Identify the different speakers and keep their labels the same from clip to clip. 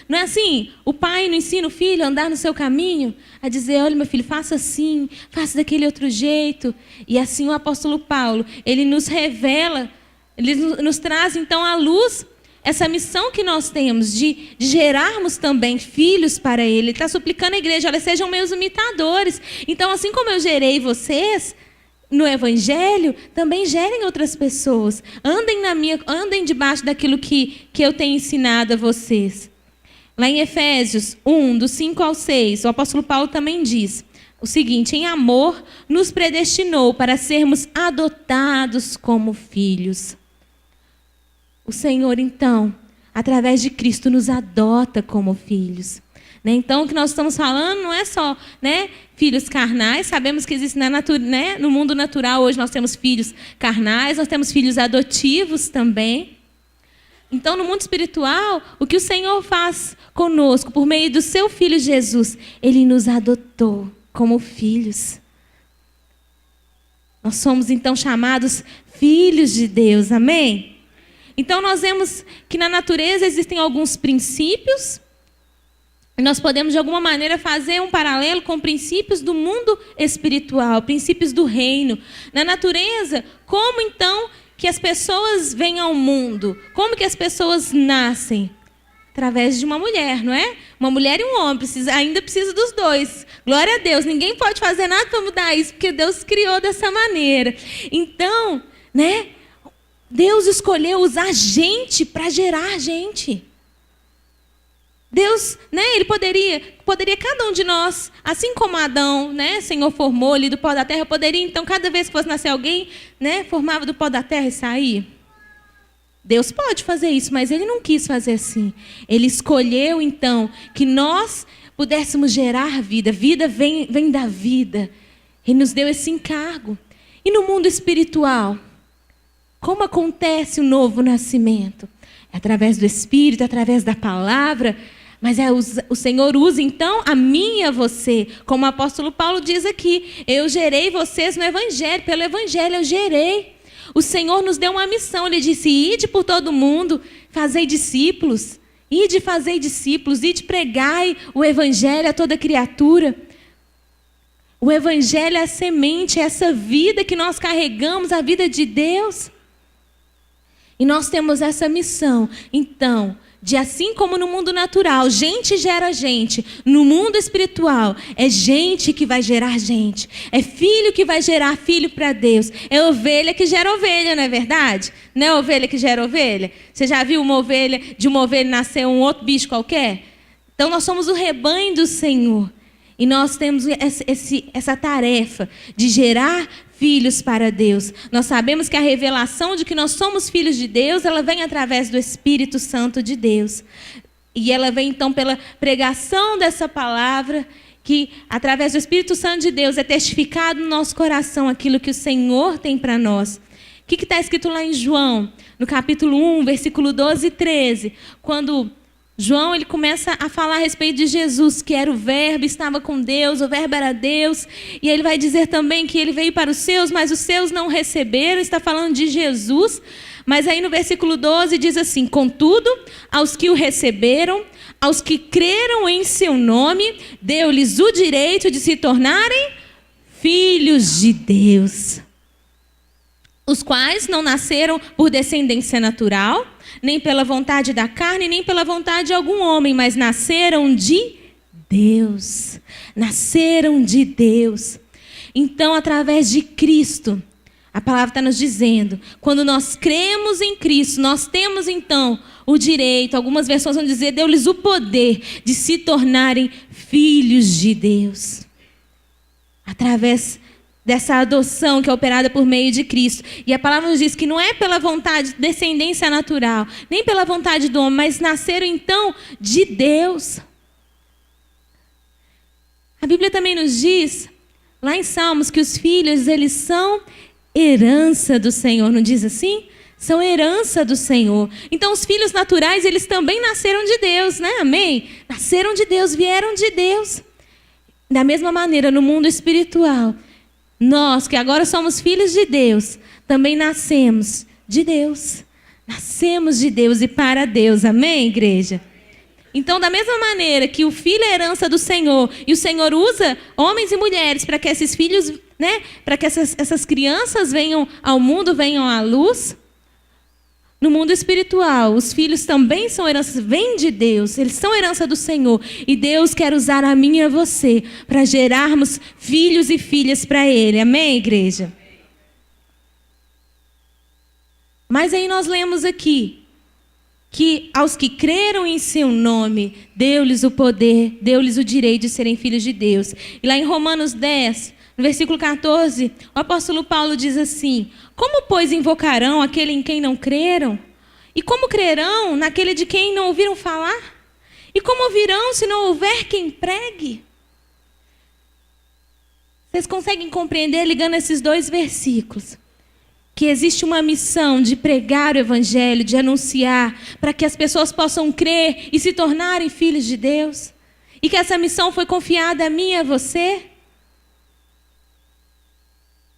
Speaker 1: Não é assim? O pai não ensina o filho a andar no seu caminho, a dizer, olha, meu filho, faça assim, faça daquele outro jeito. E assim o apóstolo Paulo, ele nos revela, ele nos traz então à luz essa missão que nós temos de gerarmos também filhos para ele. Ele está suplicando à igreja, olha, sejam meus imitadores. Então, assim como eu gerei vocês no Evangelho, também gerem outras pessoas. Andem debaixo daquilo que eu tenho ensinado a vocês. Lá em Efésios 1, do 5 ao 6, o apóstolo Paulo também diz o seguinte: em amor nos predestinou para sermos adotados como filhos. O Senhor, então, através de Cristo, nos adota como filhos. Então, o que nós estamos falando não é só filhos carnais. Sabemos que existe no mundo natural, hoje nós temos filhos carnais, nós temos filhos adotivos também. Então, no mundo espiritual, o que o Senhor faz conosco, por meio do seu Filho Jesus, Ele nos adotou como filhos. Nós somos, então, chamados filhos de Deus, amém? Então, nós vemos que na natureza existem alguns princípios. E nós podemos, de alguma maneira, fazer um paralelo com princípios do mundo espiritual, princípios do reino. Na natureza, como então que as pessoas vêm ao mundo? Como que as pessoas nascem? Através de uma mulher, não é? Uma mulher e um homem, ainda precisa dos dois. Glória a Deus, ninguém pode fazer nada para mudar isso, porque Deus criou dessa maneira. Então, Deus escolheu usar gente para gerar gente. Deus, Ele poderia cada um de nós, assim como Adão, Senhor formou ali do pó da terra, poderia então, cada vez que fosse nascer alguém, formava do pó da terra e saía. Deus pode fazer isso, mas Ele não quis fazer assim. Ele escolheu então que nós pudéssemos gerar vida. Vida vem da vida. Ele nos deu esse encargo. E no mundo espiritual, como acontece o novo nascimento? É através do Espírito, através da palavra. Mas o Senhor usa, então, a mim e a você. Como o apóstolo Paulo diz aqui, eu gerei vocês no Evangelho. Pelo Evangelho eu gerei. O Senhor nos deu uma missão. Ele disse, ide por todo mundo, fazei discípulos. Ide fazei discípulos, ide pregai o Evangelho a toda criatura. O Evangelho é a semente, é essa vida que nós carregamos, a vida de Deus. E nós temos essa missão, então, de assim como no mundo natural, gente gera gente, no mundo espiritual, é gente que vai gerar gente. É filho que vai gerar filho para Deus. É ovelha que gera ovelha, não é verdade? Não é ovelha que gera ovelha? Você já viu de uma ovelha nascer um outro bicho qualquer? Então nós somos o rebanho do Senhor. E nós temos essa tarefa de gerar filhos para Deus. Nós sabemos que a revelação de que nós somos filhos de Deus, ela vem através do Espírito Santo de Deus. E ela vem então pela pregação dessa palavra, que através do Espírito Santo de Deus é testificado no nosso coração aquilo que o Senhor tem para nós. O que está escrito lá em João, no capítulo 1, versículo 12 e 13, quando João ele começa a falar a respeito de Jesus, que era o Verbo, estava com Deus, o Verbo era Deus. E ele vai dizer também que ele veio para os seus, mas os seus não receberam. Está falando de Jesus. Mas aí no versículo 12 diz assim, contudo, aos que o receberam, aos que creram em seu nome, deu-lhes o direito de se tornarem filhos de Deus. Os quais não nasceram por descendência natural, nem pela vontade da carne, nem pela vontade de algum homem, mas nasceram de Deus. Nasceram de Deus. Então, através de Cristo, a palavra está nos dizendo, quando nós cremos em Cristo, nós temos então o direito, algumas versões vão dizer, deu-lhes o poder de se tornarem filhos de Deus. Através dessa adoção que é operada por meio de Cristo. E a palavra nos diz que não é pela vontade, descendência natural, nem pela vontade do homem, mas nasceram então de Deus. A Bíblia também nos diz, lá em Salmos, que os filhos, eles são herança do Senhor, não diz assim? São herança do Senhor. Então os filhos naturais, eles também nasceram de Deus, né? Amém? Nasceram de Deus, vieram de Deus. Da mesma maneira, no mundo espiritual, nós, que agora somos filhos de Deus, também nascemos de Deus. Nascemos de Deus e para Deus. Amém, igreja? Então, da mesma maneira que o filho é herança do Senhor, e o Senhor usa homens e mulheres para que esses filhos, né, para que essas crianças venham ao mundo, venham à luz, no mundo espiritual, os filhos também são heranças, vêm de Deus, eles são herança do Senhor. E Deus quer usar a mim e a você para gerarmos filhos e filhas para Ele. Amém, igreja? Mas aí nós lemos aqui que aos que creram em seu nome, deu-lhes o poder, deu-lhes o direito de serem filhos de Deus. E lá em Romanos 10, no versículo 14, o apóstolo Paulo diz assim: como, pois, invocarão aquele em quem não creram? E como crerão naquele de quem não ouviram falar? E como ouvirão se não houver quem pregue? Vocês conseguem compreender, ligando esses dois versículos, que existe uma missão de pregar o evangelho, de anunciar, para que as pessoas possam crer e se tornarem filhos de Deus? E que essa missão foi confiada a mim e a você?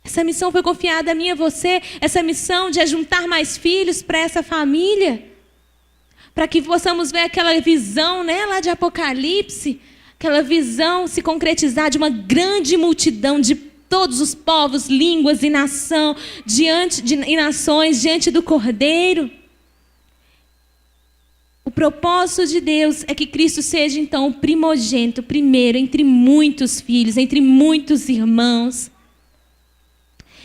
Speaker 1: Essa missão foi confiada a mim e a você, essa missão de ajuntar mais filhos para essa família, para que possamos ver aquela visão, né, lá de Apocalipse, aquela visão se concretizar de uma grande multidão de todos os povos, línguas e nações diante do Cordeiro. O propósito de Deus é que Cristo seja então o primogênito, primeiro entre muitos filhos, entre muitos irmãos.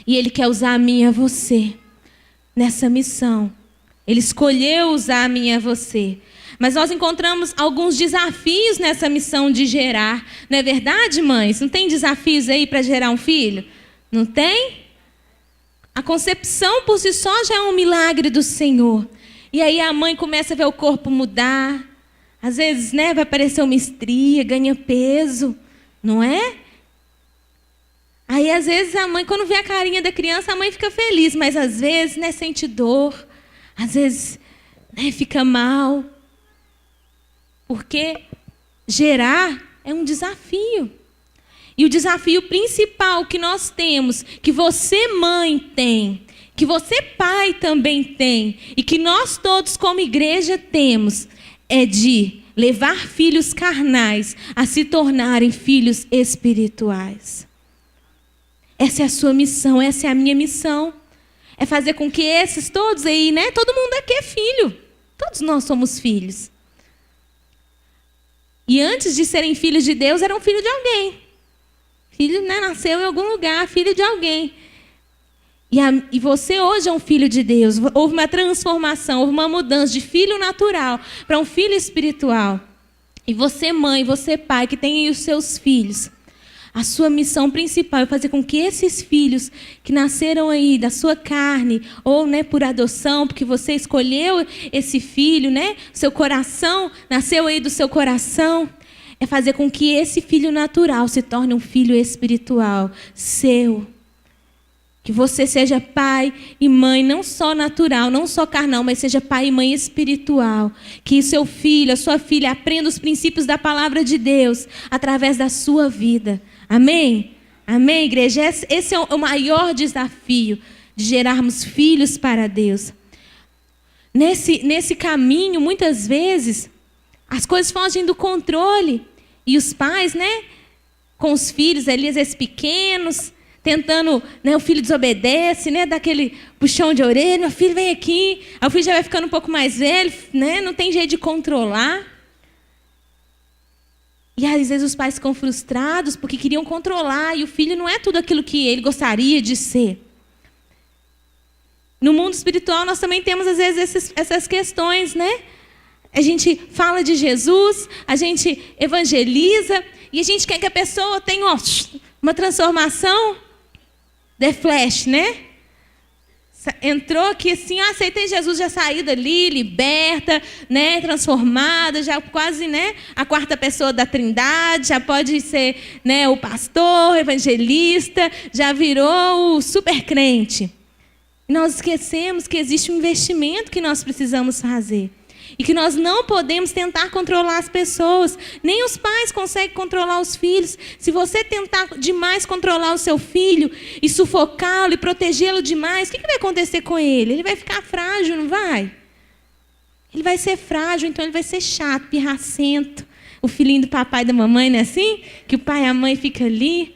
Speaker 1: E Ele quer usar a mim e a você nessa missão. Ele escolheu usar a mim e a você. Mas nós encontramos alguns desafios nessa missão de gerar. Não é verdade, mães? Não tem desafios aí para gerar um filho? Não tem? A concepção por si só já é um milagre do Senhor. E aí a mãe começa a ver o corpo mudar. Às vezes, né, vai aparecer uma estria, ganha peso. Não é? Aí, às vezes, a mãe, quando vê a carinha da criança, a mãe fica feliz. Mas, às vezes, né, sente dor. Às vezes, né, fica mal. Porque gerar é um desafio. E o desafio principal que nós temos, que você, mãe, tem, que você, pai, também tem, e que nós todos, como igreja, temos, é de levar filhos carnais a se tornarem filhos espirituais. Essa é a sua missão, essa é a minha missão. É fazer com que esses todos aí, né? Todo mundo aqui é filho. Todos nós somos filhos. E antes de serem filhos de Deus, eram filhos de alguém. Filho, né, nasceu em algum lugar, filho de alguém. E você hoje é um filho de Deus. Houve uma transformação, houve uma mudança de filho natural para um filho espiritual. E você, mãe, você, pai, que tem aí os seus filhos, a sua missão principal é fazer com que esses filhos que nasceram aí da sua carne, ou, né, por adoção, porque você escolheu esse filho, né, seu coração nasceu aí do seu coração, é fazer com que esse filho natural se torne um filho espiritual, seu. Que você seja pai e mãe, não só natural, não só carnal, mas seja pai e mãe espiritual. Que seu filho, a sua filha, aprenda os princípios da palavra de Deus através da sua vida. Amém? Amém, igreja? Esse é o maior desafio de gerarmos filhos para Deus. Nesse caminho, muitas vezes, as coisas fogem do controle. E os pais, né, com os filhos ali, às vezes pequenos, tentando, né, o filho desobedece, né, dá aquele puxão de orelha, meu filho vem aqui, aí o filho já vai ficando um pouco mais velho, né, não tem jeito de controlar. E às vezes os pais ficam frustrados porque queriam controlar e o filho não é tudo aquilo que ele gostaria de ser. No mundo espiritual nós também temos às vezes essas questões, né? A gente fala de Jesus, a gente evangeliza e a gente quer que a pessoa tenha uma transformação de flash, né? Entrou aqui assim, aceitei Jesus, já saí dali, liberta, né, transformada, já quase, né, a quarta pessoa da Trindade, já pode ser, né, o pastor, evangelista, já virou o super crente. E nós esquecemos que existe um investimento que nós precisamos fazer. E que nós não podemos tentar controlar as pessoas. Nem os pais conseguem controlar os filhos. Se você tentar demais controlar o seu filho e sufocá-lo e protegê-lo demais, o que vai acontecer com ele? Ele vai ficar frágil, não vai? Ele vai ser frágil, então ele vai ser chato, pirracento. O filhinho do papai e da mamãe, não é assim? Que o pai e a mãe ficam ali.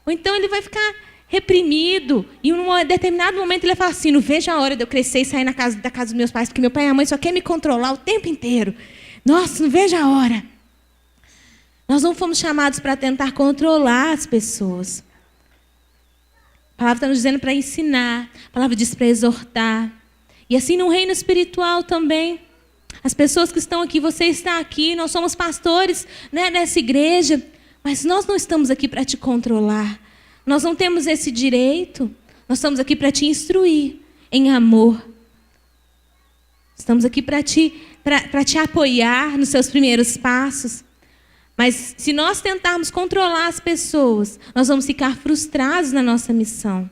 Speaker 1: Ou então ele vai ficar reprimido. E em um determinado momento ele vai falar assim, não vejo a hora de eu crescer e sair da casa dos meus pais, porque meu pai e a mãe só querem me controlar o tempo inteiro. Nossa, não vejo a hora. Nós não fomos chamados para tentar controlar as pessoas. A palavra está nos dizendo para ensinar. A palavra diz para exortar. E assim no reino espiritual também. As pessoas que estão aqui, você está aqui, nós somos pastores, né, nessa igreja. Mas nós não estamos aqui para te controlar. Nós não temos esse direito. Nós estamos aqui para te instruir em amor. Estamos aqui para te apoiar nos seus primeiros passos. Mas se nós tentarmos controlar as pessoas, nós vamos ficar frustrados na nossa missão.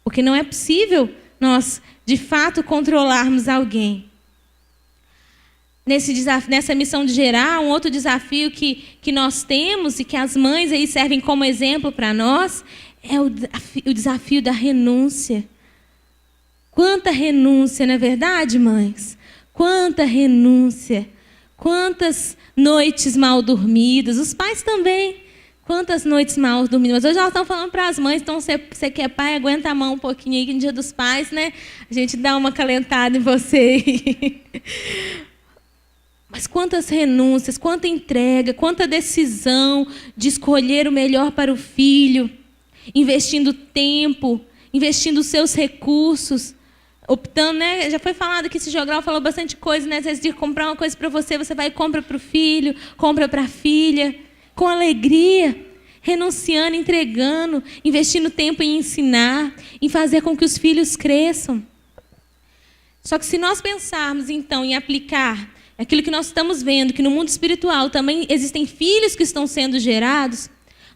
Speaker 1: Porque não é possível nós, de fato, controlarmos alguém. Nessa missão de gerar, um outro desafio que nós temos e que as mães aí servem como exemplo para nós, é o desafio da renúncia. Quanta renúncia, não é verdade, mães? Quanta renúncia. Quantas noites mal dormidas. Os pais também. Quantas noites mal dormidas. Mas hoje nós estamos falando para as mães, então você que é pai, aguenta a mão um pouquinho aí, que no dia dos pais, né? A gente dá uma calentada em você. Mas quantas renúncias, quanta entrega, quanta decisão de escolher o melhor para o filho, investindo tempo, investindo os seus recursos, optando, né? Já foi falado que esse jogral falou bastante coisa, né? Às vezes de comprar uma coisa para você vai e compra para o filho, compra para a filha, com alegria, renunciando, entregando, investindo tempo em ensinar, em fazer com que os filhos cresçam. Só que se nós pensarmos, então, em aplicar aquilo que nós estamos vendo, que no mundo espiritual também existem filhos que estão sendo gerados,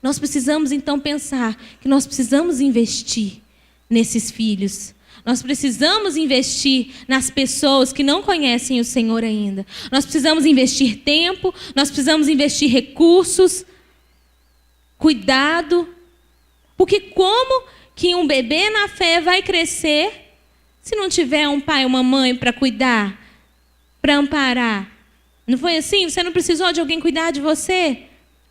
Speaker 1: nós precisamos, então, pensar que nós precisamos investir nesses filhos. Nós precisamos investir nas pessoas que não conhecem o Senhor ainda. Nós precisamos investir tempo, nós precisamos investir recursos, cuidado. Porque como que um bebê na fé vai crescer se não tiver um pai ou uma mãe para cuidar, para amparar? Não foi assim? Você não precisou de alguém cuidar de você?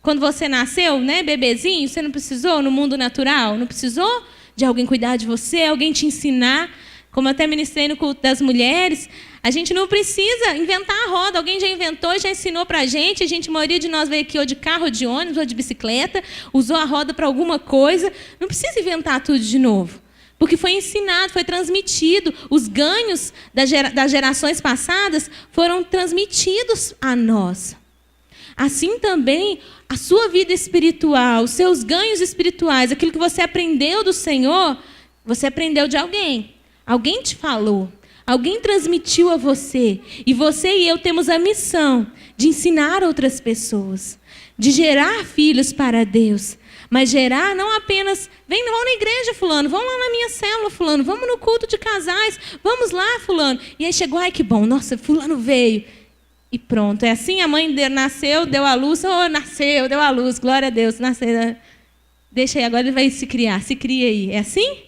Speaker 1: Quando você nasceu, né, bebezinho, você não precisou no mundo natural? Não precisou de alguém cuidar de você, alguém te ensinar? Como eu até ministrei no culto das mulheres, a gente não precisa inventar a roda. Alguém já inventou e já ensinou para a gente. A maioria de nós veio aqui ou de carro, ou de ônibus, ou de bicicleta, usou a roda para alguma coisa. Não precisa inventar tudo de novo. Porque foi ensinado, foi transmitido. Os ganhos das gerações passadas foram transmitidos a nós. Assim também, a sua vida espiritual, os seus ganhos espirituais, aquilo que você aprendeu do Senhor, você aprendeu de alguém. Alguém te falou. Alguém transmitiu a você. E você e eu temos a missão de ensinar outras pessoas. De gerar filhos para Deus. Mas gerar não apenas, vamos na igreja, fulano, vamos lá na minha célula, fulano, vamos no culto de casais, vamos lá, fulano. E aí chegou, ai que bom, nossa, fulano veio. E pronto, é assim, a mãe nasceu, deu a luz, nasceu, deu a luz, glória a Deus, nasceu. Deixa aí, agora ele vai se criar, se cria aí. É assim?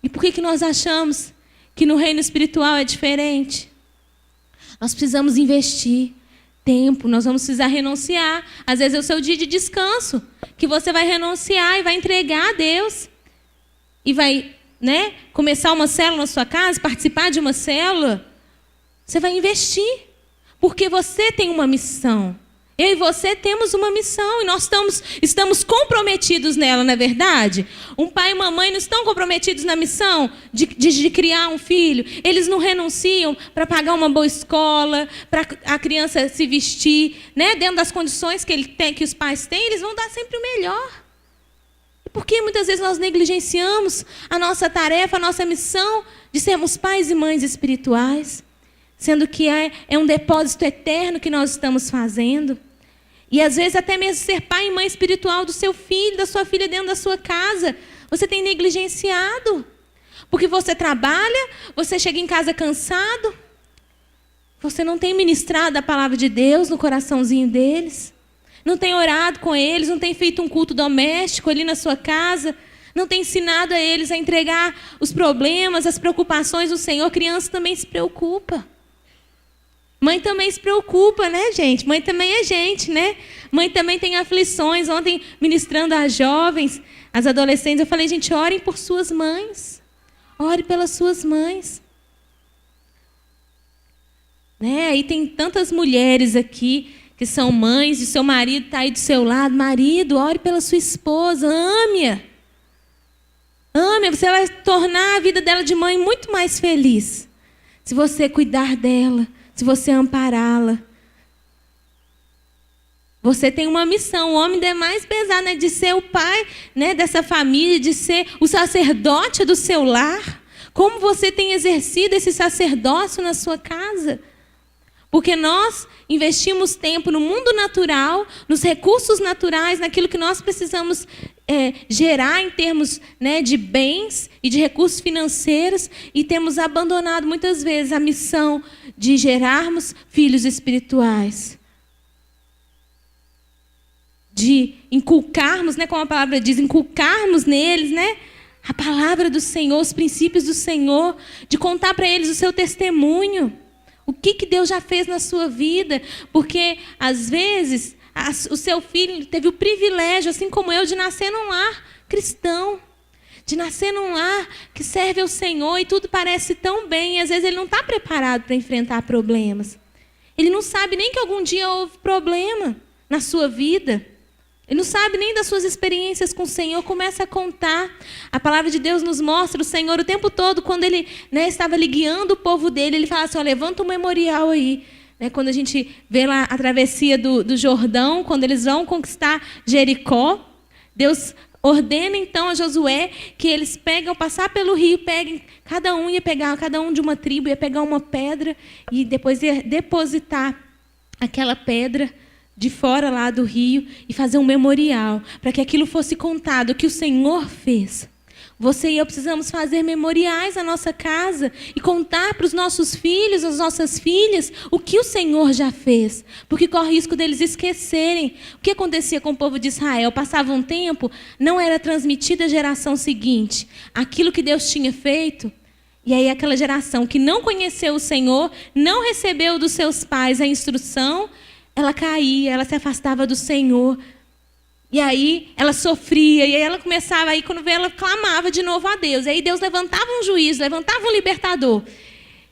Speaker 1: E por que nós achamos que no reino espiritual é diferente? Nós precisamos investir tempo, nós vamos precisar renunciar. Às vezes é o seu dia de descanso, que você vai renunciar e vai entregar a Deus. E vai, né, começar uma célula na sua casa, participar de uma célula. Você vai investir, porque você tem uma missão. Eu e você temos uma missão e nós estamos comprometidos nela, não é verdade? Um pai e uma mãe não estão comprometidos na missão de criar um filho. Eles não renunciam para pagar uma boa escola, para a criança se vestir, né? Dentro das condições que os pais têm, eles vão dar sempre o melhor. E por que muitas vezes nós negligenciamos a nossa tarefa, a nossa missão de sermos pais e mães espirituais? Sendo que é um depósito eterno que nós estamos fazendo. E às vezes até mesmo ser pai e mãe espiritual do seu filho, da sua filha dentro da sua casa. Você tem negligenciado. Porque você trabalha, você chega em casa cansado. Você não tem ministrado a palavra de Deus no coraçãozinho deles. Não tem orado com eles, não tem feito um culto doméstico ali na sua casa. Não tem ensinado a eles a entregar os problemas, as preocupações do Senhor. A criança também se preocupa. Mãe também se preocupa, né, gente? Mãe também é gente, né? Mãe também tem aflições. Ontem, ministrando às jovens, às adolescentes, eu falei, gente, orem por suas mães. Ore pelas suas mães. Né? E tem tantas mulheres aqui que são mães, e seu marido está aí do seu lado. Marido, ore pela sua esposa, ame-a. Ame-a, você vai tornar a vida dela de mãe muito mais feliz. Se você cuidar dela, se você ampará-la. Você tem uma missão, o homem é mais pesado, né, de ser o pai, né, dessa família, de ser o sacerdote do seu lar. Como você tem exercido esse sacerdócio na sua casa? Porque nós investimos tempo no mundo natural, nos recursos naturais, naquilo que nós precisamos gerar em termos, né, de bens e de recursos financeiros, e temos abandonado muitas vezes a missão de gerarmos filhos espirituais. De inculcarmos, né, como a palavra diz, inculcarmos neles, né, a palavra do Senhor, os princípios do Senhor, de contar para eles o seu testemunho. O que Deus já fez na sua vida? Porque, às vezes, o seu filho teve o privilégio, assim como eu, de nascer num lar cristão. De nascer num lar que serve ao Senhor e tudo parece tão bem. E, às vezes, ele não está preparado para enfrentar problemas. Ele não sabe nem que algum dia houve problema na sua vida. Ele não sabe nem das suas experiências com o Senhor, começa a contar. A palavra de Deus nos mostra o Senhor o tempo todo, quando ele, né, estava ali guiando o povo dele, ele fala assim, ó, levanta um memorial aí. Né, quando a gente vê lá a travessia do Jordão, quando eles vão conquistar Jericó, Deus ordena então a Josué que eles passar pelo rio, cada um de uma tribo ia pegar uma pedra e depois ia depositar aquela pedra de fora lá do rio e fazer um memorial, para que aquilo fosse contado, o que o Senhor fez. Você e eu precisamos fazer memoriais na nossa casa e contar para os nossos filhos, as nossas filhas, o que o Senhor já fez, porque corre o risco deles esquecerem. O que acontecia com o povo de Israel? Passava um tempo, não era transmitido à geração seguinte aquilo que Deus tinha feito, e aí aquela geração que não conheceu o Senhor, não recebeu dos seus pais a instrução, ela caía, ela se afastava do Senhor. E aí ela sofria, e aí ela começava, aí quando veio ela clamava de novo a Deus. E aí Deus levantava um juiz, levantava um libertador.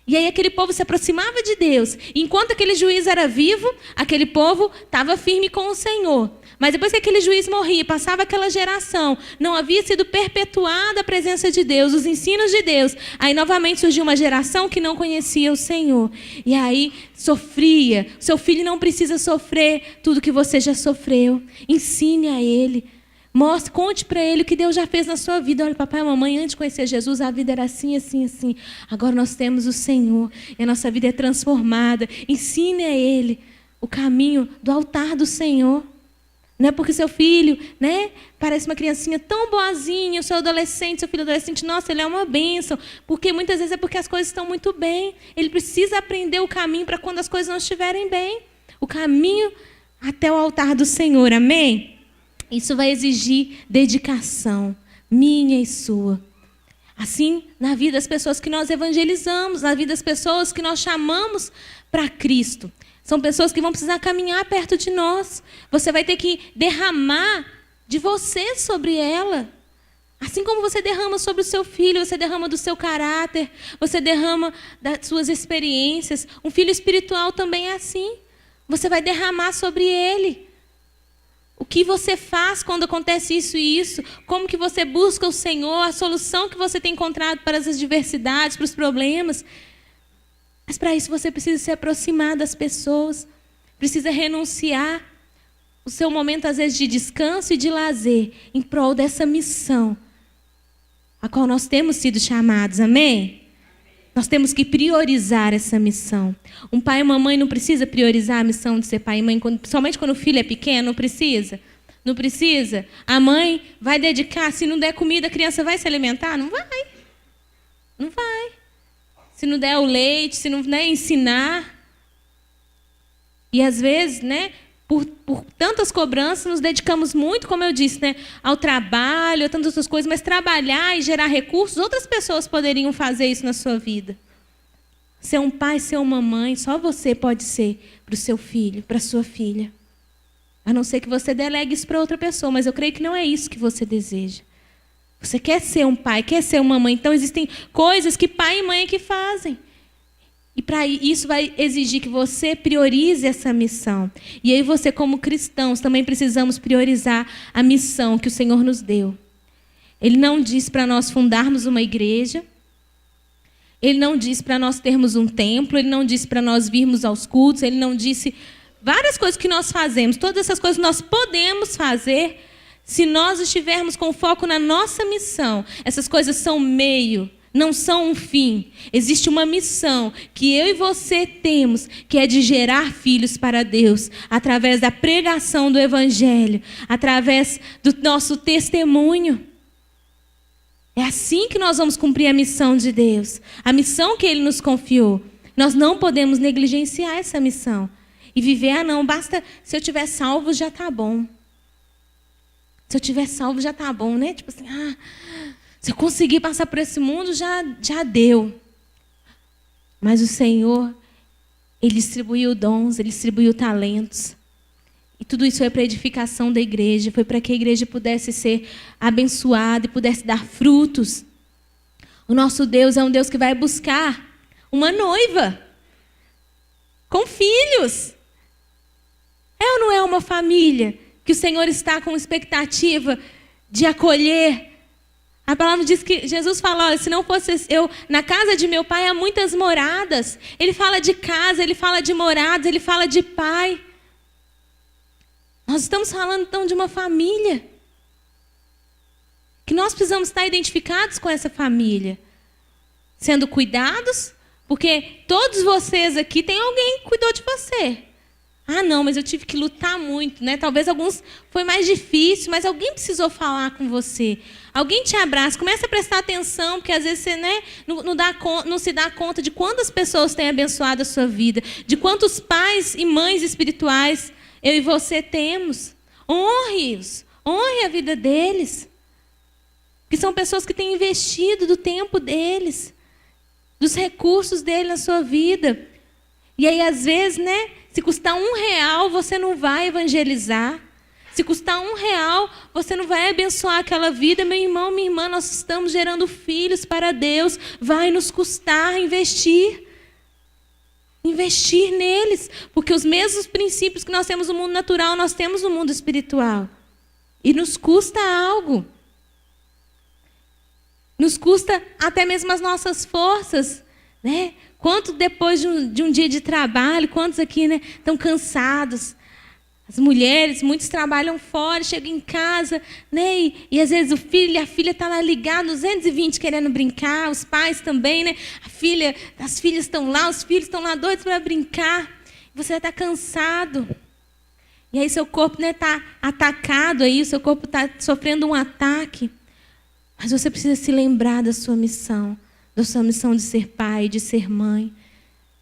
Speaker 1: E aí aquele povo se aproximava de Deus. E enquanto aquele juiz era vivo, aquele povo estava firme com o Senhor. Mas depois que aquele juiz morria, passava aquela geração, não havia sido perpetuada a presença de Deus, os ensinos de Deus. Aí novamente surgiu uma geração que não conhecia o Senhor. E aí sofria. Seu filho não precisa sofrer tudo que você já sofreu. Ensine a ele. Mostre, conte para ele o que Deus já fez na sua vida. Olha, papai e mamãe, antes de conhecer Jesus, a vida era assim, assim, assim. Agora nós temos o Senhor e a nossa vida é transformada. Ensine a ele o caminho do altar do Senhor. Não é porque seu filho, né, parece uma criancinha tão boazinha, o seu filho adolescente, nossa, ele é uma bênção. Porque muitas vezes é porque as coisas estão muito bem. Ele precisa aprender o caminho para quando as coisas não estiverem bem. O caminho até o altar do Senhor, amém? Isso vai exigir dedicação, minha e sua. Assim, na vida das pessoas que nós evangelizamos, na vida das pessoas que nós chamamos para Cristo. São pessoas que vão precisar caminhar perto de nós. Você vai ter que derramar de você sobre ela. Assim como você derrama sobre o seu filho, você derrama do seu caráter, você derrama das suas experiências. Um filho espiritual também é assim. Você vai derramar sobre ele. O que você faz quando acontece isso e isso? Como que você busca o Senhor, a solução que você tem encontrado para as adversidades, para os problemas? Mas para isso você precisa se aproximar das pessoas, precisa renunciar o seu momento, às vezes, de descanso e de lazer, em prol dessa missão, a qual nós temos sido chamados, amém? Nós temos que priorizar essa missão. Um pai e uma mãe não precisa priorizar a missão de ser pai e mãe, somente quando o filho é pequeno, não precisa? Não precisa? A mãe vai dedicar, se não der comida, a criança vai se alimentar? Não vai. Não vai. Se não der o leite, se não, né, ensinar. E às vezes, né, por tantas cobranças, nos dedicamos muito, como eu disse, né, ao trabalho, a tantas outras coisas, mas trabalhar e gerar recursos, outras pessoas poderiam fazer isso na sua vida. Ser um pai, ser uma mãe, só você pode ser para o seu filho, para a sua filha. A não ser que você delegue isso para outra pessoa, mas eu creio que não é isso que você deseja. Você quer ser um pai, quer ser uma mãe, então existem coisas que pai e mãe é que fazem. E para isso vai exigir que você priorize essa missão. E aí você, como cristãos, também precisamos priorizar a missão que o Senhor nos deu. Ele não diz para nós fundarmos uma igreja. Ele não disse para nós termos um templo, ele não disse para nós virmos aos cultos, ele não disse várias coisas que nós fazemos. Todas essas coisas nós podemos fazer se nós estivermos com foco na nossa missão. Essas coisas são meio, não são um fim. Existe uma missão que eu e você temos, que é de gerar filhos para Deus, através da pregação do Evangelho, através do nosso testemunho. É assim que nós vamos cumprir a missão de Deus, a missão que Ele nos confiou. Nós não podemos negligenciar essa missão e viver, não, basta, se eu tiver salvo já está bom. Se eu tiver salvo já está bom, né? Tipo assim, se eu conseguir passar por esse mundo já deu. Mas o Senhor, Ele distribuiu dons, Ele distribuiu talentos. E tudo isso foi para a edificação da igreja, foi para que a igreja pudesse ser abençoada e pudesse dar frutos. O nosso Deus é um Deus que vai buscar uma noiva com filhos. É ou não é uma família que o Senhor está com expectativa de acolher? A palavra diz que Jesus fala, olha, se não fosse eu, na casa de meu pai há muitas moradas. Ele fala de casa, ele fala de moradas, ele fala de pai. Nós estamos falando, então, de uma família. Que nós precisamos estar identificados com essa família. Sendo cuidados, porque todos vocês aqui, tem alguém que cuidou de você. Não, mas eu tive que lutar muito, né? Talvez alguns foi mais difícil, mas alguém precisou falar com você. Alguém te abraça, começa a prestar atenção, porque às vezes você, né, não se dá conta de quantas pessoas têm abençoado a sua vida, de quantos pais e mães espirituais eu e você temos. Honre-os, honre a vida deles. Que são pessoas que têm investido do tempo deles, dos recursos deles na sua vida. E aí, às vezes, né, se custar R$1, você não vai evangelizar. Se custar R$1, você não vai abençoar aquela vida. Meu irmão, minha irmã, nós estamos gerando filhos para Deus. Vai nos custar investir. Investir neles, porque os mesmos princípios que nós temos no mundo natural, nós temos no mundo espiritual. E nos custa algo. Nos custa até mesmo as nossas forças, né? Quanto depois de um dia de trabalho, quantos aqui, né, estão cansados? As mulheres, muitos trabalham fora, chegam em casa, né? E às vezes o filho e a filha estão lá ligados, 220 querendo brincar, os pais também, né? As filhas estão lá, os filhos estão lá doidos para brincar. Você está cansado. E aí seu corpo está atacado, aí, o seu corpo está sofrendo um ataque. Mas você precisa se lembrar da sua missão de ser pai, de ser mãe.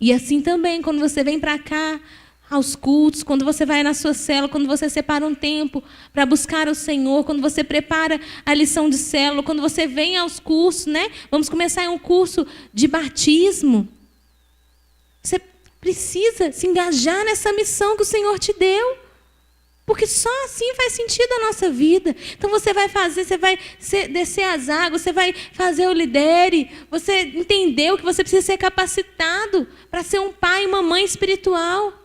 Speaker 1: E assim também, quando você vem para cá, aos cultos, quando você vai na sua célula, quando você separa um tempo para buscar o Senhor, quando você prepara a lição de célula, quando você vem aos cursos, né? Vamos começar um curso de batismo. Você precisa se engajar nessa missão que o Senhor te deu. Porque só assim faz sentido a nossa vida. Então você vai descer as águas, você vai fazer o lidere, você entendeu que você precisa ser capacitado para ser um pai e uma mãe espiritual.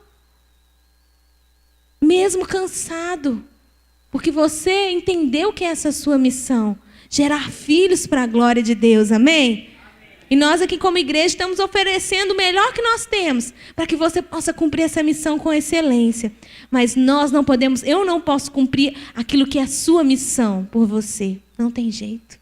Speaker 1: Mesmo cansado, porque você entendeu que essa é a sua missão, gerar filhos para a glória de Deus, amém? E nós aqui como igreja estamos oferecendo o melhor que nós temos, para que você possa cumprir essa missão com excelência. Mas nós não podemos, eu não posso cumprir aquilo que é a sua missão por você, não tem jeito.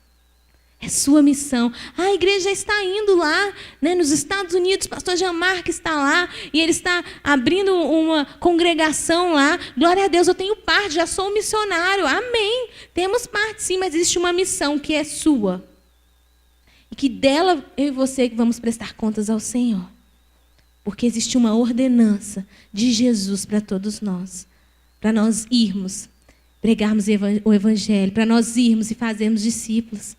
Speaker 1: É sua missão. A igreja já está indo lá, né, nos Estados Unidos, o pastor Jean-Marc está lá, e ele está abrindo uma congregação lá. Glória a Deus, eu tenho parte, já sou um missionário. Amém. Temos parte sim, mas existe uma missão que é sua. E que dela, eu e você, que vamos prestar contas ao Senhor. Porque existe uma ordenança de Jesus para todos nós. Para nós irmos, pregarmos o Evangelho, para nós irmos e fazermos discípulos.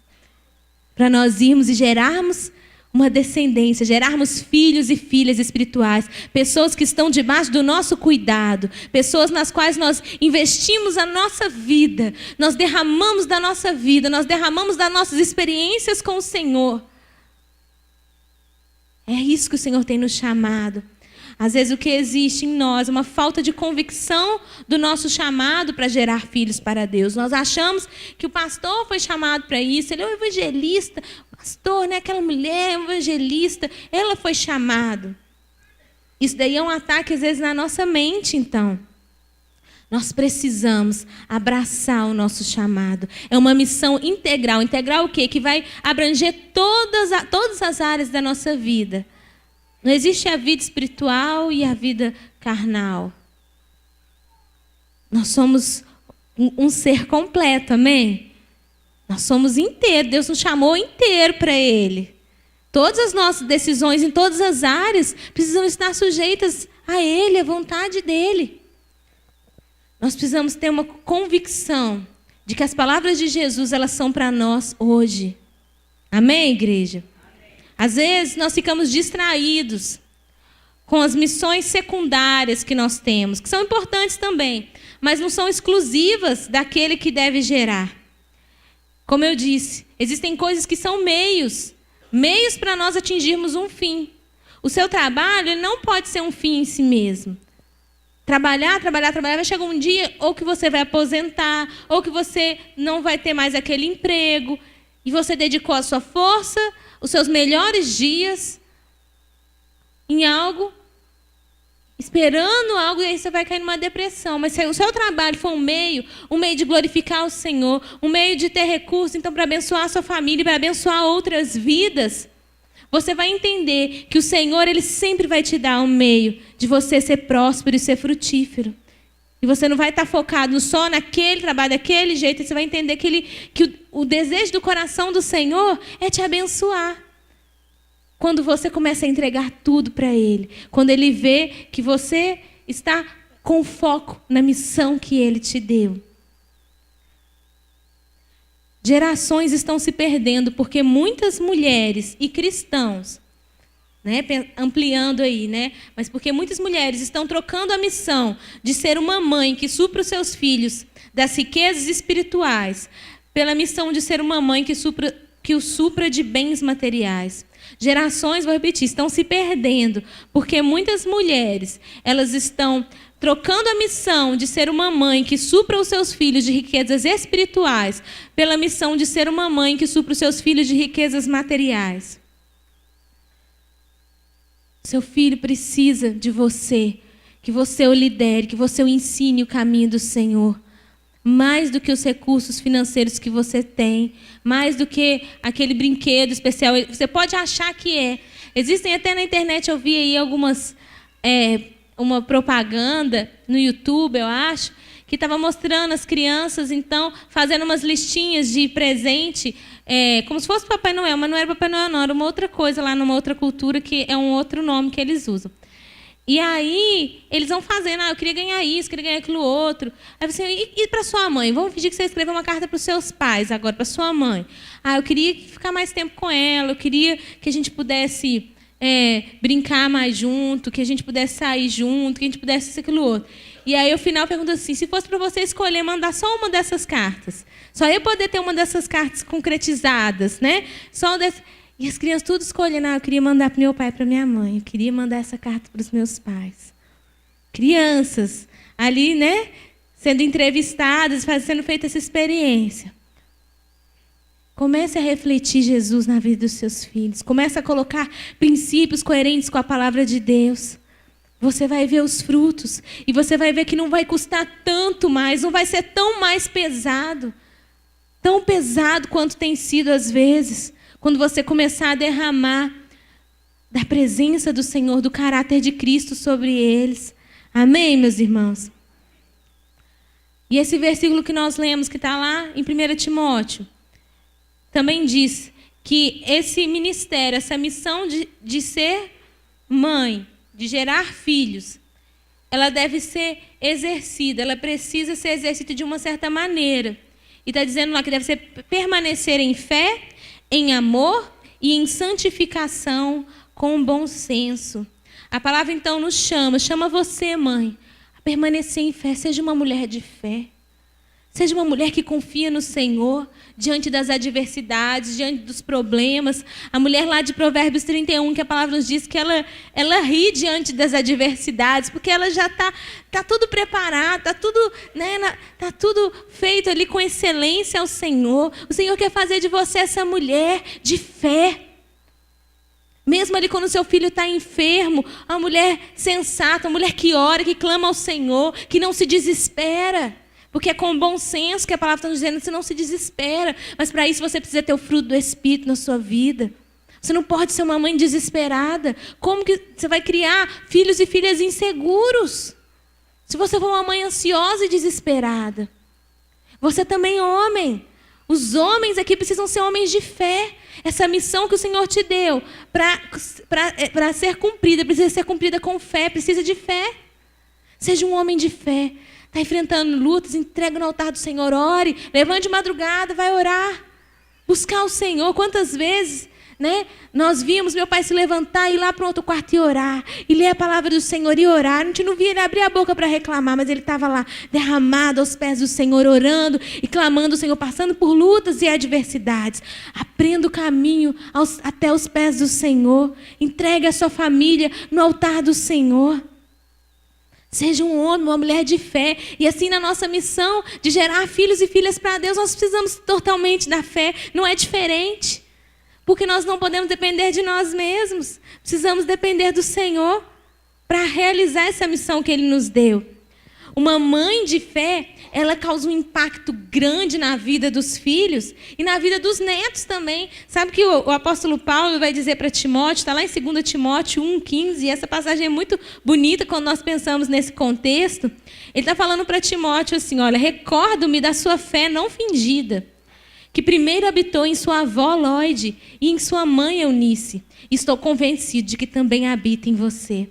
Speaker 1: Para nós irmos e gerarmos uma descendência, gerarmos filhos e filhas espirituais, pessoas que estão debaixo do nosso cuidado, pessoas nas quais nós investimos a nossa vida, nós derramamos da nossa vida, nós derramamos das nossas experiências com o Senhor. É isso que o Senhor tem nos chamado. Às vezes o que existe em nós é uma falta de convicção do nosso chamado para gerar filhos para Deus. Nós achamos que o pastor foi chamado para isso, ele é um evangelista, o pastor, né, aquela mulher evangelista, ela foi chamado. Isso daí é um ataque às vezes na nossa mente, então. Nós precisamos abraçar o nosso chamado. É uma missão integral. Integral o quê? Que vai abranger todas as áreas da nossa vida. Não existe a vida espiritual e a vida carnal. Nós somos um ser completo, amém? Nós somos inteiros. Deus nos chamou inteiro para Ele. Todas as nossas decisões em todas as áreas precisam estar sujeitas a Ele, à vontade dEle. Nós precisamos ter uma convicção de que as palavras de Jesus, elas são para nós hoje. Amém, igreja? Às vezes nós ficamos distraídos com as missões secundárias que nós temos, que são importantes também, mas não são exclusivas daquele que deve gerar. Como eu disse, existem coisas que são meios para nós atingirmos um fim. O seu trabalho ele não pode ser um fim em si mesmo. Trabalhar, vai chegar um dia ou que você vai aposentar, ou que você não vai ter mais aquele emprego, e você dedicou a sua força, os seus melhores dias em algo, esperando algo, e aí você vai cair numa depressão. Mas se o seu trabalho for um meio de glorificar o Senhor, um meio de ter recursos, então, para abençoar a sua família, para abençoar outras vidas, você vai entender que o Senhor, Ele sempre vai te dar um meio de você ser próspero e ser frutífero. E você não vai estar focado só naquele trabalho, daquele jeito. Você vai entender que o desejo do coração do Senhor é te abençoar. Quando você começa a entregar tudo para Ele. Quando Ele vê que você está com foco na missão que Ele te deu. Gerações estão se perdendo porque muitas mulheres e cristãos, né, ampliando aí, né, mas porque muitas mulheres estão trocando a missão de ser uma mãe que supra os seus filhos das riquezas espirituais pela missão de ser uma mãe que o supra de bens materiais. Gerações, vou repetir, estão se perdendo porque muitas mulheres, elas estão trocando a missão de ser uma mãe que supra os seus filhos de riquezas espirituais pela missão de ser uma mãe que supra os seus filhos de riquezas materiais. Seu filho precisa de você, que você o lidere, que você o ensine o caminho do Senhor. Mais do que os recursos financeiros que você tem, mais do que aquele brinquedo especial. Você pode achar que é. Existem até na internet, eu vi aí algumas... uma propaganda no YouTube, eu acho, que estava mostrando as crianças, então, fazendo umas listinhas de presente, como se fosse Papai Noel, mas não era Papai Noel, não, era uma outra coisa lá numa outra cultura, que é um outro nome que eles usam. E aí, eles vão fazendo, eu queria ganhar isso, queria ganhar aquilo outro. Aí você, e para sua mãe? Vamos pedir que você escreva uma carta para os seus pais agora, para sua mãe. Eu queria ficar mais tempo com ela, eu queria que a gente pudesse... brincar mais junto, que a gente pudesse sair junto, que a gente pudesse isso, aquilo outro. E aí, ao final, pergunta assim, se fosse para você escolher mandar só uma dessas cartas, só eu poder ter uma dessas cartas concretizadas, né? E as crianças tudo escolhendo, eu queria mandar para meu pai e para minha mãe, eu queria mandar essa carta para os meus pais. Crianças ali, né? Sendo entrevistadas, sendo feita essa experiência. Comece a refletir Jesus na vida dos seus filhos. Comece a colocar princípios coerentes com a palavra de Deus. Você vai ver os frutos. E você vai ver que não vai custar tanto mais. Não vai ser tão mais pesado. Tão pesado quanto tem sido às vezes. Quando você começar a derramar da presença do Senhor, do caráter de Cristo sobre eles. Amém, meus irmãos? E esse versículo que nós lemos, que está lá em 1 Timóteo, também diz que esse ministério, essa missão de ser mãe, de gerar filhos, ela deve ser exercida, ela precisa ser exercida de uma certa maneira. E está dizendo lá que deve ser permanecer em fé, em amor e em santificação com bom senso. A palavra então nos chama você, mãe, a permanecer em fé. Seja uma mulher de fé. Seja uma mulher que confia no Senhor diante das adversidades, diante dos problemas. A mulher lá de Provérbios 31, que a palavra nos diz que ela ri diante das adversidades, porque ela já tá tudo preparado, tá tudo feito ali com excelência ao Senhor. O Senhor quer fazer de você essa mulher de fé. Mesmo ali quando o seu filho está enfermo, uma mulher sensata, uma mulher que ora, que clama ao Senhor, que não se desespera. Porque é com bom senso que a palavra está nos dizendo, você não se desespera. Mas para isso você precisa ter o fruto do Espírito na sua vida. Você não pode ser uma mãe desesperada. Como que você vai criar filhos e filhas inseguros? Se você for uma mãe ansiosa e desesperada. Você também, homem. Os homens aqui precisam ser homens de fé. Essa missão que o Senhor te deu para ser cumprida, precisa ser cumprida com fé, precisa de fé. Seja um homem de fé. Está enfrentando lutas, entrega no altar do Senhor, ore, levante de madrugada, vai orar, buscar o Senhor. Quantas vezes, nós vimos meu pai se levantar, ir lá para o outro quarto e orar, e ler a palavra do Senhor e orar. A gente não via ele abrir a boca para reclamar, mas ele estava lá, derramado aos pés do Senhor, orando e clamando ao Senhor, passando por lutas e adversidades. Aprenda o caminho até os pés do Senhor, entregue a sua família no altar do Senhor. Seja um homem, uma mulher de fé. E assim na nossa missão de gerar filhos e filhas para Deus, nós precisamos totalmente da fé. Não é diferente. Porque nós não podemos depender de nós mesmos. Precisamos depender do Senhor para realizar essa missão que Ele nos deu. Uma mãe de fé, ela causa um impacto grande na vida dos filhos e na vida dos netos também. Sabe que o apóstolo Paulo vai dizer para Timóteo, está lá em 2 Timóteo 1,15, e essa passagem é muito bonita quando nós pensamos nesse contexto. Ele está falando para Timóteo assim, olha, recordo-me da sua fé não fingida, que primeiro habitou em sua avó Lóide e em sua mãe Eunice. Estou convencido de que também habita em você.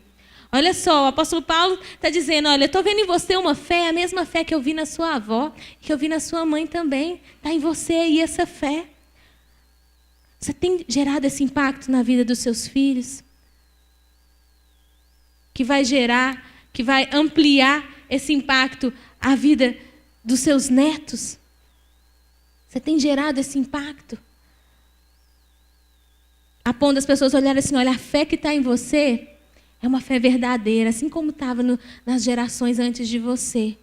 Speaker 1: Olha só, o apóstolo Paulo está dizendo, olha, eu estou vendo em você uma fé, a mesma fé que eu vi na sua avó, que eu vi na sua mãe também. Está em você aí essa fé. Você tem gerado esse impacto na vida dos seus filhos? Que vai ampliar esse impacto à vida dos seus netos? Você tem gerado esse impacto? A ponto das pessoas olharem assim, olha, a fé que está em você é uma fé verdadeira, assim como estava nas gerações antes de você.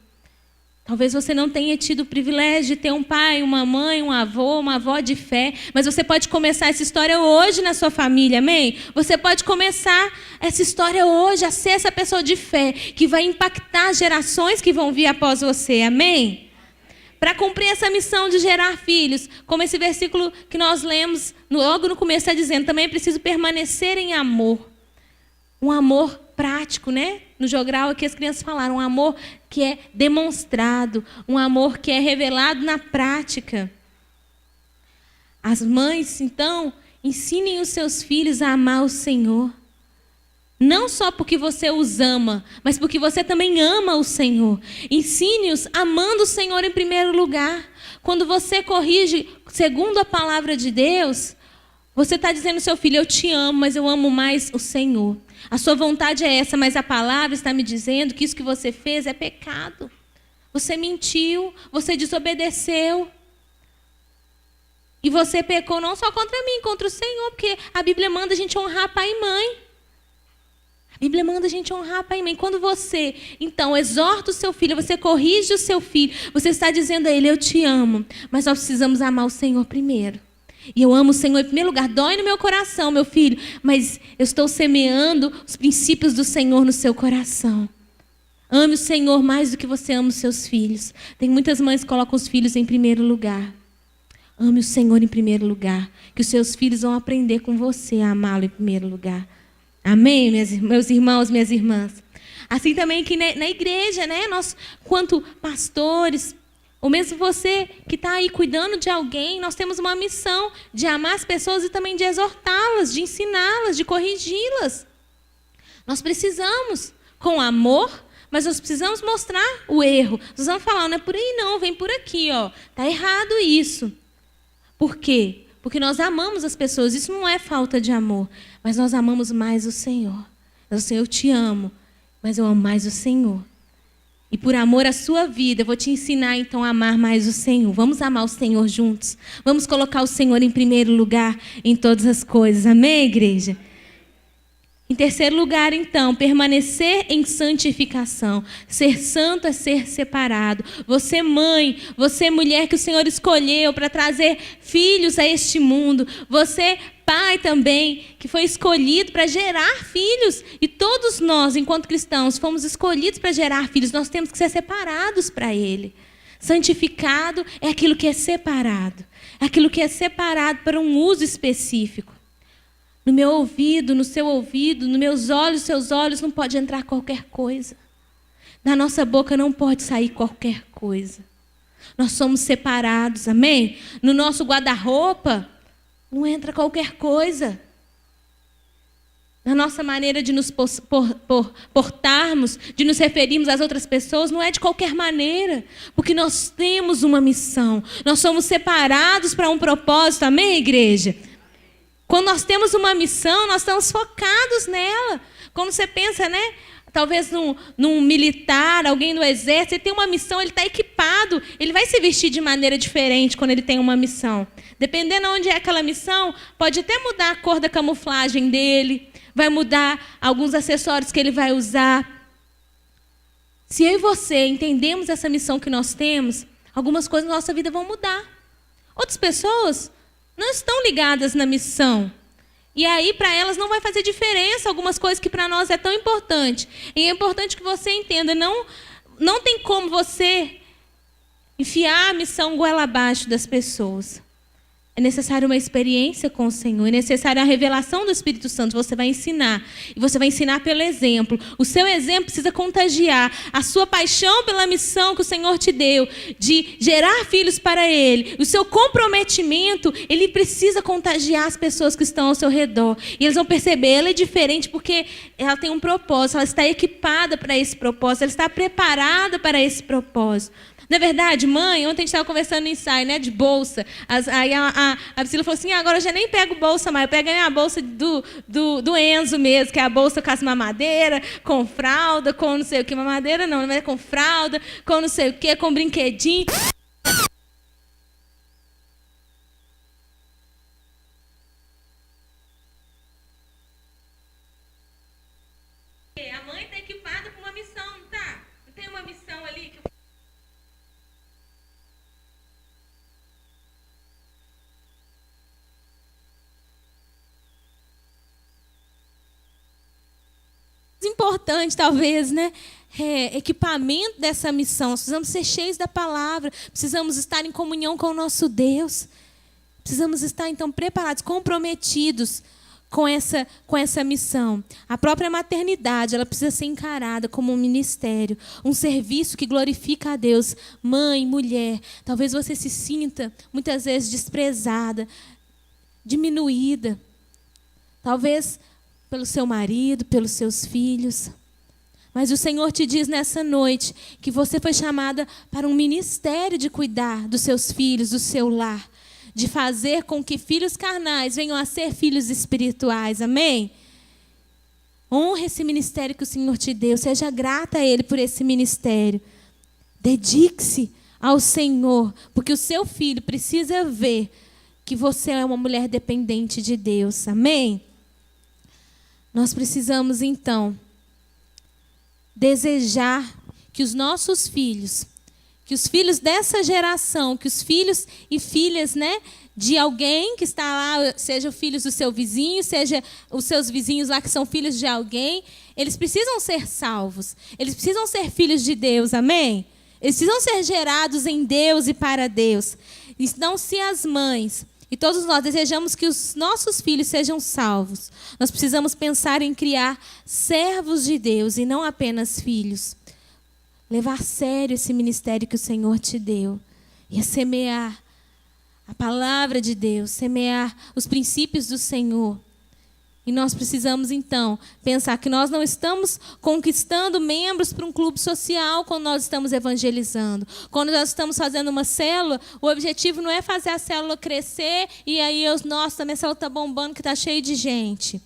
Speaker 1: Talvez você não tenha tido o privilégio de ter um pai, uma mãe, um avô, uma avó de fé, mas você pode começar essa história hoje na sua família, amém? Você pode começar essa história hoje, a ser essa pessoa de fé, que vai impactar as gerações que vão vir após você, amém? Para cumprir essa missão de gerar filhos, como esse versículo que nós lemos logo no começo está dizendo, também é preciso permanecer em amor. Um amor prático, No jogral aqui as crianças falaram, um amor que é demonstrado, um amor que é revelado na prática. As mães, então, ensinem os seus filhos a amar o Senhor. Não só porque você os ama, mas porque você também ama o Senhor. Ensine-os amando o Senhor em primeiro lugar. Quando você corrige segundo a palavra de Deus, você está dizendo ao seu filho, eu te amo, mas eu amo mais o Senhor. A sua vontade é essa, mas a palavra está me dizendo que isso que você fez é pecado. Você mentiu, você desobedeceu. E você pecou não só contra mim, contra o Senhor, porque a Bíblia manda a gente honrar pai e mãe. A Bíblia manda a gente honrar pai e mãe. Quando você, então, exorta o seu filho, você corrige o seu filho, você está dizendo a ele, eu te amo, mas nós precisamos amar o Senhor primeiro. E eu amo o Senhor em primeiro lugar. Dói no meu coração, meu filho, mas eu estou semeando os princípios do Senhor no seu coração. Ame o Senhor mais do que você ama os seus filhos. Tem muitas mães que colocam os filhos em primeiro lugar. Ame o Senhor em primeiro lugar, que os seus filhos vão aprender com você a amá-lo em primeiro lugar. Amém, meus irmãos, minhas irmãs? Assim também que na igreja, nós, quanto pastores, ou mesmo você que está aí cuidando de alguém, nós temos uma missão de amar as pessoas e também de exortá-las, de ensiná-las, de corrigi-las. Nós precisamos, com amor, mas nós precisamos mostrar o erro. Nós vamos falar, não é por aí não, vem por aqui, ó. Está errado isso. Por quê? Porque nós amamos as pessoas. Isso não é falta de amor. Mas nós amamos mais o Senhor. O Senhor, eu te amo, mas eu amo mais o Senhor. E por amor à sua vida, eu vou te ensinar então a amar mais o Senhor. Vamos amar o Senhor juntos. Vamos colocar o Senhor em primeiro lugar em todas as coisas. Amém, igreja? Em terceiro lugar, então, permanecer em santificação. Ser santo é ser separado. Você, mãe, você, mulher que o Senhor escolheu para trazer filhos a este mundo. Você, pai também, que foi escolhido para gerar filhos. E todos nós, enquanto cristãos, fomos escolhidos para gerar filhos. Nós temos que ser separados para Ele. Santificado é aquilo que é separado. É aquilo que é separado para um uso específico. No meu ouvido, no seu ouvido, nos meus olhos, seus olhos, não pode entrar qualquer coisa. Da nossa boca não pode sair qualquer coisa. Nós somos separados, amém? No nosso guarda-roupa, não entra qualquer coisa. Na nossa maneira de nos portarmos, de nos referirmos às outras pessoas, não é de qualquer maneira. Porque nós temos uma missão. Nós somos separados para um propósito, amém, igreja? Quando nós temos uma missão, nós estamos focados nela. Quando você pensa, né? Talvez num militar, alguém do exército, ele tem uma missão, ele está equipado, ele vai se vestir de maneira diferente quando ele tem uma missão. Dependendo de onde é aquela missão, pode até mudar a cor da camuflagem dele, vai mudar alguns acessórios que ele vai usar. Se eu e você entendemos essa missão que nós temos, algumas coisas na nossa vida vão mudar. Outras pessoas não estão ligadas na missão. E aí, para elas, não vai fazer diferença algumas coisas que para nós é tão importante. E é importante que você entenda, não tem como você enfiar a missão goela abaixo das pessoas. É necessário uma experiência com o Senhor, é necessária a revelação do Espírito Santo. Você vai ensinar, e você vai ensinar pelo exemplo. O seu exemplo precisa contagiar a sua paixão pela missão que o Senhor te deu, de gerar filhos para Ele. O seu comprometimento, ele precisa contagiar as pessoas que estão ao seu redor. E eles vão perceber, ela é diferente porque ela tem um propósito, ela está equipada para esse propósito, ela está preparada para esse propósito. Na verdade, mãe, ontem a gente estava conversando no ensaio, né, de bolsa. Aí a Priscila falou assim, agora eu já nem pego bolsa mais, eu pego a minha bolsa do Enzo mesmo, que é a bolsa com as mamadeiras, com fralda, com não sei o que, mamadeira não, mas é com fralda, com não sei o que, com brinquedinho. A mãe está equipada com uma missão, não tá? Não tem uma missão ali que importante, talvez, né? Equipamento dessa missão. Nós precisamos ser cheios da palavra, precisamos estar em comunhão com o nosso Deus, precisamos estar, então, preparados, comprometidos com essa missão. A própria maternidade, ela precisa ser encarada como um ministério, um serviço que glorifica a Deus. Mãe, mulher, talvez você se sinta, muitas vezes, desprezada, diminuída, talvez pelo seu marido, pelos seus filhos. Mas o Senhor te diz nessa noite que você foi chamada para um ministério de cuidar dos seus filhos, do seu lar, de fazer com que filhos carnais venham a ser filhos espirituais. Amém? Honre esse ministério que o Senhor te deu. Seja grata a Ele por esse ministério. Dedique-se ao Senhor, porque o seu filho precisa ver que você é uma mulher dependente de Deus. Amém? Nós precisamos, então, desejar que os nossos filhos, que os filhos dessa geração, que os filhos e filhas, né, de alguém que está lá, seja filhos do seu vizinho, seja os seus vizinhos lá que são filhos de alguém, eles precisam ser salvos. Eles precisam ser filhos de Deus, amém? Eles precisam ser gerados em Deus e para Deus. Então, se as mães e todos nós desejamos que os nossos filhos sejam salvos, nós precisamos pensar em criar servos de Deus e não apenas filhos. Levar a sério esse ministério que o Senhor te deu. E semear a palavra de Deus, semear os princípios do Senhor E nós precisamos, então, pensar que nós não estamos conquistando membros para um clube social quando nós estamos evangelizando. Quando nós estamos fazendo uma célula, o objetivo não é fazer a célula crescer e aí, nossa, minha célula está bombando que está cheio de gente.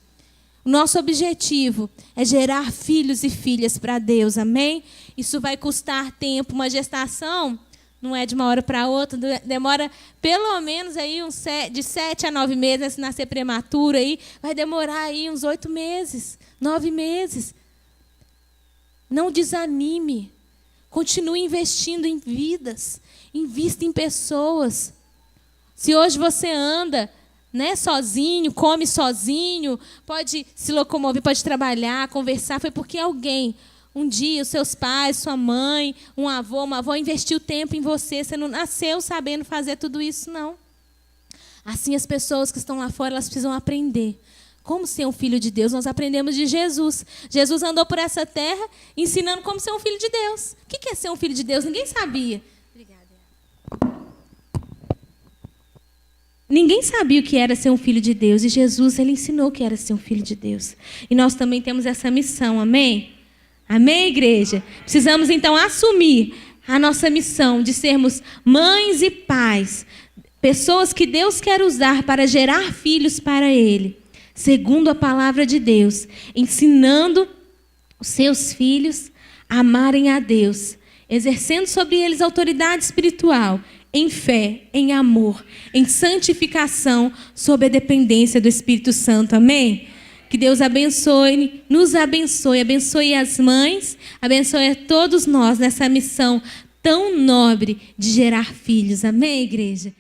Speaker 1: O nosso objetivo é gerar filhos e filhas para Deus, amém? Isso vai custar tempo, uma gestação não é de uma hora para outra, demora pelo menos aí de 7 a 9 meses, se nascer prematuro, aí, vai demorar aí uns 8 meses, 9 meses. Não desanime, continue investindo em vidas, invista em pessoas. Se hoje você anda, né, sozinho, come sozinho, pode se locomover, pode trabalhar, conversar, foi porque alguém... Um dia, os seus pais, sua mãe, um avô, uma avó investiu tempo em você. Você não nasceu sabendo fazer tudo isso, não. Assim, as pessoas que estão lá fora, elas precisam aprender. Como ser um filho de Deus? Nós aprendemos de Jesus. Jesus andou por essa terra ensinando como ser um filho de Deus. O que é ser um filho de Deus? Ninguém sabia. Obrigada. Ninguém sabia o que era ser um filho de Deus. E Jesus, ele ensinou o que era ser um filho de Deus. E nós também temos essa missão, amém? Amém, igreja? Precisamos, então, assumir a nossa missão de sermos mães e pais, pessoas que Deus quer usar para gerar filhos para Ele, segundo a palavra de Deus, ensinando os seus filhos a amarem a Deus, exercendo sobre eles autoridade espiritual, em fé, em amor, em santificação, sob a dependência do Espírito Santo. Amém? Que Deus abençoe, nos abençoe, abençoe as mães, abençoe a todos nós nessa missão tão nobre de gerar filhos. Amém, igreja?